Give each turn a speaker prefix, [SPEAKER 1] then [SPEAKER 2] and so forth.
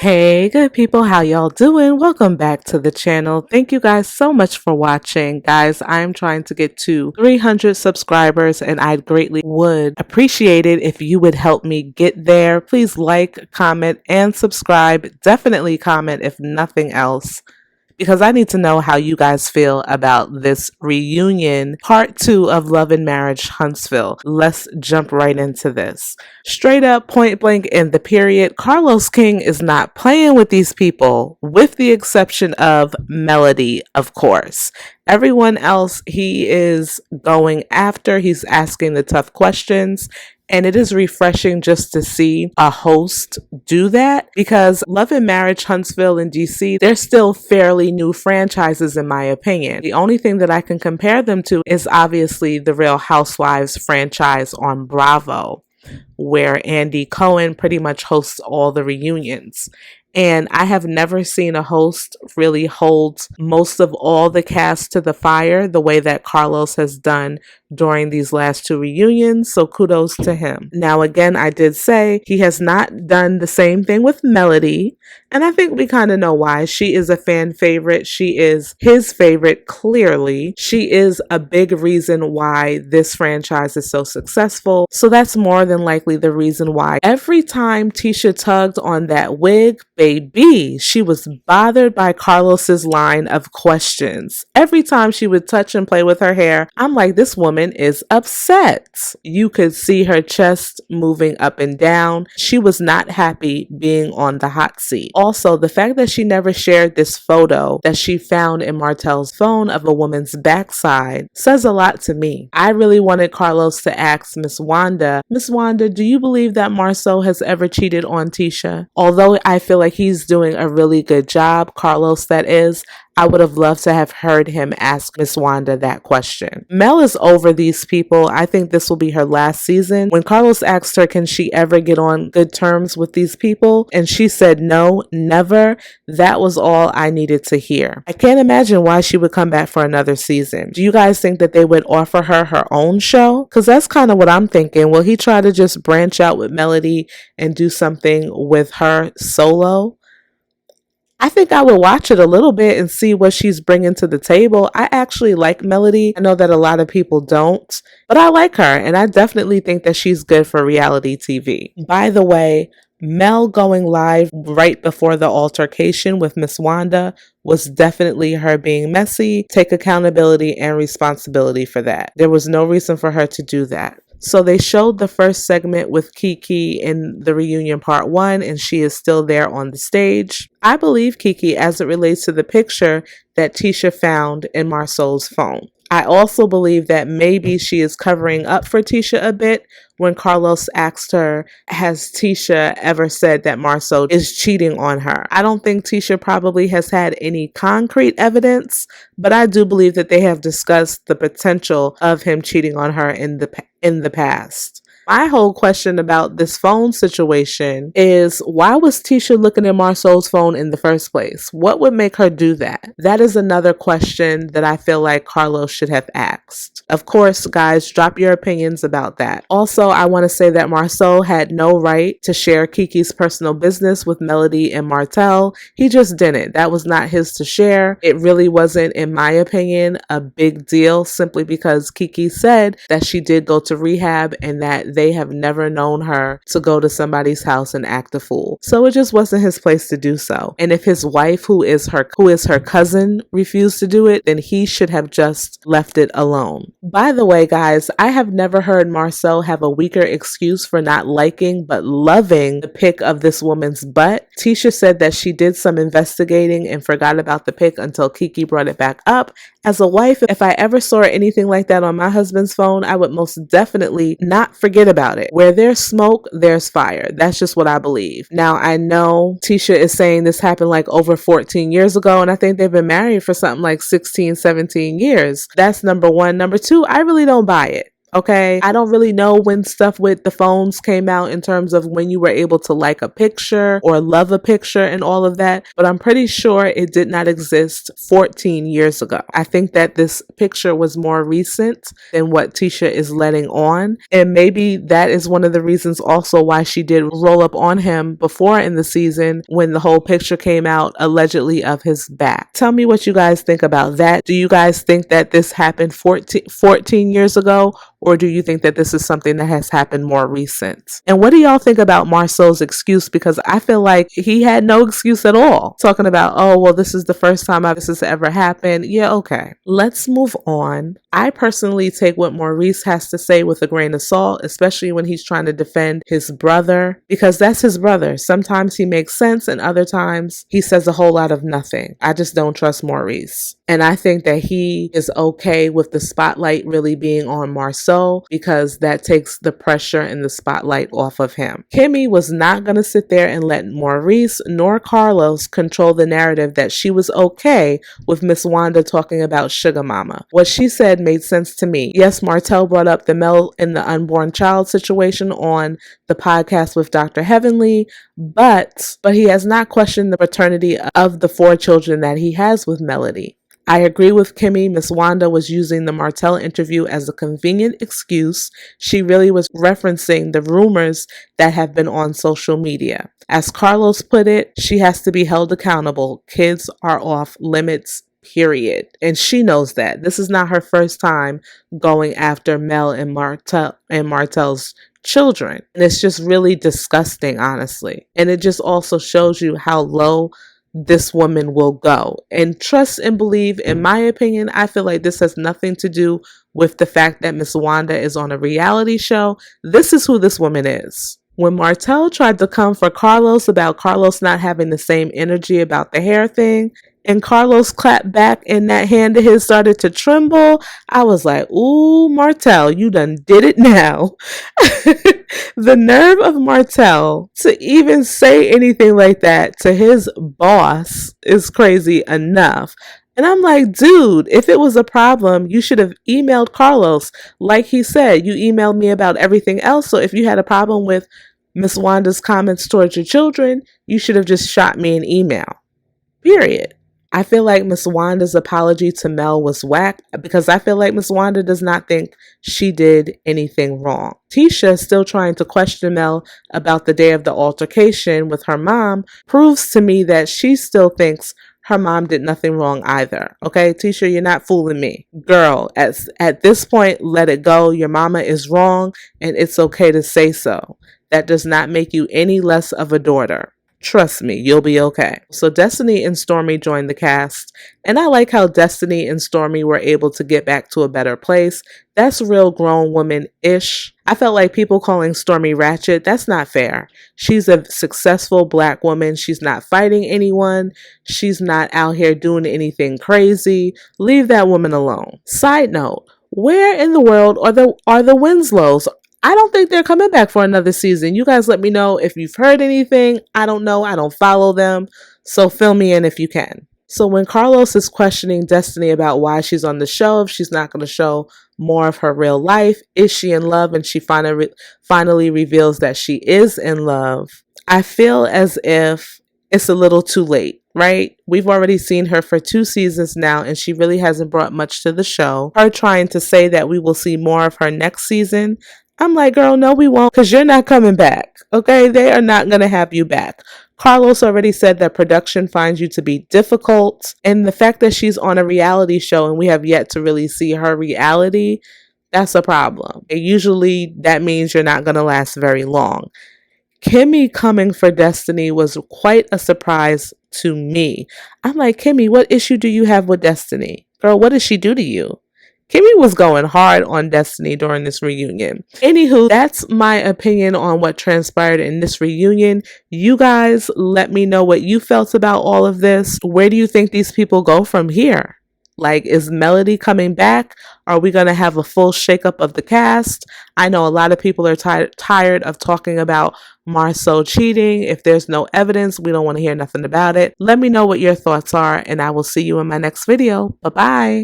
[SPEAKER 1] Hey, good people, how y'all doing? Welcome back to the channel. Thank you guys so much for watching. Guys, I'm trying to get to 300 subscribers and I greatly would appreciate it if you would help me get there. Please like, comment, and subscribe. Definitely comment if nothing else, because I need to know how you guys feel about this reunion, part 2 of Love and Marriage Huntsville. Let's jump right into this. Straight up, point blank in the period, Carlos King is not playing with these people, with the exception of Melody, of course. Everyone else he is going after, he's asking the tough questions. And it is refreshing just to see a host do that, because Love and Marriage Huntsville in DC, they're still fairly new franchises in my opinion. The only thing that I can compare them to is obviously the Real Housewives franchise on Bravo, where Andy Cohen pretty much hosts all the reunions. And I have never seen a host really hold most of all the cast to the fire the way that Carlos has done during these last 2 reunions. So kudos to him. Now, again, I did say he has not done the same thing with Melody. And I think we kind of know why. She is a fan favorite. She is his favorite, clearly. She is a big reason why this franchise is so successful. So that's more than likely the reason why every time Tisha tugged on that wig, baby, she was bothered by Carlos's line of questions. Every time she would touch and play with her hair, I'm like, this woman is upset. You could see her chest moving up and down. She was not happy being on the hot seat. Also, the fact that she never shared this photo that she found in Martel's phone of a woman's backside says a lot to me. I really wanted Carlos to ask Miss Wanda, do you believe that Marceau has ever cheated on Tisha? Although I feel like he's doing a really good job, Carlos that is, I would have loved to have heard him ask Miss Wanda that question. Mel is over these people. I think this will be her last season. When Carlos asked her, can she ever get on good terms with these people? And she said, no, never. That was all I needed to hear. I can't imagine why she would come back for another season. Do you guys think that they would offer her her own show? Because that's kind of what I'm thinking. Will he try to just branch out with Melody and do something with her solo? I think I would watch it a little bit and see what she's bringing to the table. I actually like Melody. I know that a lot of people don't, but I like her, and I definitely think that she's good for reality TV. By the way, Mel going live right before the altercation with Miss Wanda was definitely her being messy. Take accountability and responsibility for that. There was no reason for her to do that. So they showed the first segment with Kiki in the reunion part 1, and she is still there on the stage. I believe Kiki as it relates to the picture that Tisha found in Marceau's phone. I also believe that maybe she is covering up for Tisha a bit when Carlos asked her, has Tisha ever said that Marceau is cheating on her? I don't think Tisha probably has had any concrete evidence, but I do believe that they have discussed the potential of him cheating on her in the past. My whole question about this phone situation is, why was Tisha looking at Marceau's phone in the first place? What would make her do that? That is another question that I feel like Carlos should have asked. Of course, guys, drop your opinions about that. Also, I want to say that Marceau had no right to share Kiki's personal business with Melody and Martel. He just didn't. That was not his to share. It really wasn't, in my opinion, a big deal, simply because Kiki said that she did go to rehab and that they have never known her to go to somebody's house and act a fool. So it just wasn't his place to do so. And if his wife, who is her cousin, refused to do it, then he should have just left it alone. By the way, guys, I have never heard Marceau have a weaker excuse for not liking but loving the pic of this woman's butt. Tisha said that she did some investigating and forgot about the pic until Kiki brought it back up. As a wife, if I ever saw anything like that on my husband's phone, I would most definitely not forget about it. Where there's smoke, there's fire. That's just what I believe. Now, I know Tisha is saying this happened like over 14 years ago, and I think they've been married for something like 16, 17 years. That's number one. Number two, I really don't buy it. Okay. I don't really know when stuff with the phones came out in terms of when you were able to like a picture or love a picture and all of that, but I'm pretty sure it did not exist 14 years ago. I think that this picture was more recent than what Tisha is letting on. And maybe that is one of the reasons also why she did roll up on him before in the season when the whole picture came out allegedly of his back. Tell me what you guys think about that. Do you guys think that this happened 14 years ago? Or do you think that this is something that has happened more recent? And what do y'all think about Marcel's excuse? Because I feel like he had no excuse at all. Talking about, oh, well, this is the first time this has ever happened. Yeah, okay. Let's move on. I personally take what Maurice has to say with a grain of salt, especially when he's trying to defend his brother, because that's his brother. Sometimes he makes sense and other times he says a whole lot of nothing. I just don't trust Maurice. And I think that he is okay with the spotlight really being on Marcel because that takes the pressure and the spotlight off of him. Kimmy was not going to sit there and let Maurice nor Carlos control the narrative that she was okay with Miss Wanda talking about Sugar Mama. What she said made sense to me. Yes, Martell brought up the Mel and the unborn child situation on the podcast with Dr. Heavenly, but he has not questioned the paternity of the 4 children that he has with Melody. I agree with Kimmy. Miss Wanda was using the Martell interview as a convenient excuse. She really was referencing the rumors that have been on social media. As Carlos put it, she has to be held accountable. Kids are off limits, period. And she knows that. This is not her first time going after Mel and Martell's children. And it's just really disgusting, honestly. And it just also shows you how low this woman will go. And trust and believe, in my opinion, I feel like this has nothing to do with the fact that Miss Wanda is on a reality show. This is who this woman is. When Martell tried to come for Carlos about Carlos not having the same energy about the hair thing, and Carlos clapped back and that hand of his started to tremble, I was like, ooh, Martell, you done did it now. The nerve of Martell to even say anything like that to his boss is crazy enough. And I'm like, dude, if it was a problem, you should have emailed Carlos. Like he said, you emailed me about everything else. So if you had a problem with Miss Wanda's comments towards your children, you should have just shot me an email. Period. I feel like Miss Wanda's apology to Mel was whack because I feel like Miss Wanda does not think she did anything wrong. Tisha is still trying to question Mel about the day of the altercation with her mom proves to me that she still thinks her mom did nothing wrong either. Okay, Tisha, you're not fooling me. Girl, at this point, let it go. Your mama is wrong and it's okay to say so. That does not make you any less of a daughter. Trust me, you'll be okay. So Destiny and Stormy joined the cast, and I like how Destiny and Stormy were able to get back to a better place. That's real grown woman-ish. I felt like people calling Stormy ratchet, that's not fair. She's a successful Black woman. She's not fighting anyone. She's not out here doing anything crazy. Leave that woman alone. Side note, where in the world are the Winslows? I don't think they're coming back for another season. You guys let me know if you've heard anything. I don't know. I don't follow them. So fill me in if you can. So when Carlos is questioning Destiny about why she's on the show, if she's not going to show more of her real life, is she in love? And she finally reveals that she is in love. I feel as if it's a little too late, right? We've already seen her for 2 seasons now, and she really hasn't brought much to the show. Her trying to say that we will see more of her next season, I'm like, girl, no, we won't, because you're not coming back, okay? They are not going to have you back. Carlos already said that production finds you to be difficult, and the fact that she's on a reality show and we have yet to really see her reality, that's a problem. And usually that means you're not going to last very long. Kimmy coming for Destiny was quite a surprise to me. I'm like, Kimmy, what issue do you have with Destiny? Girl, what did she do to you? Kimmy was going hard on Destiny during this reunion. Anywho, that's my opinion on what transpired in this reunion. You guys let me know what you felt about all of this. Where do you think these people go from here? Like, is Melody coming back? Are we going to have a full shakeup of the cast? I know a lot of people are tired of talking about Marceau cheating. If there's no evidence, we don't want to hear nothing about it. Let me know what your thoughts are, and I will see you in my next video. Bye-bye.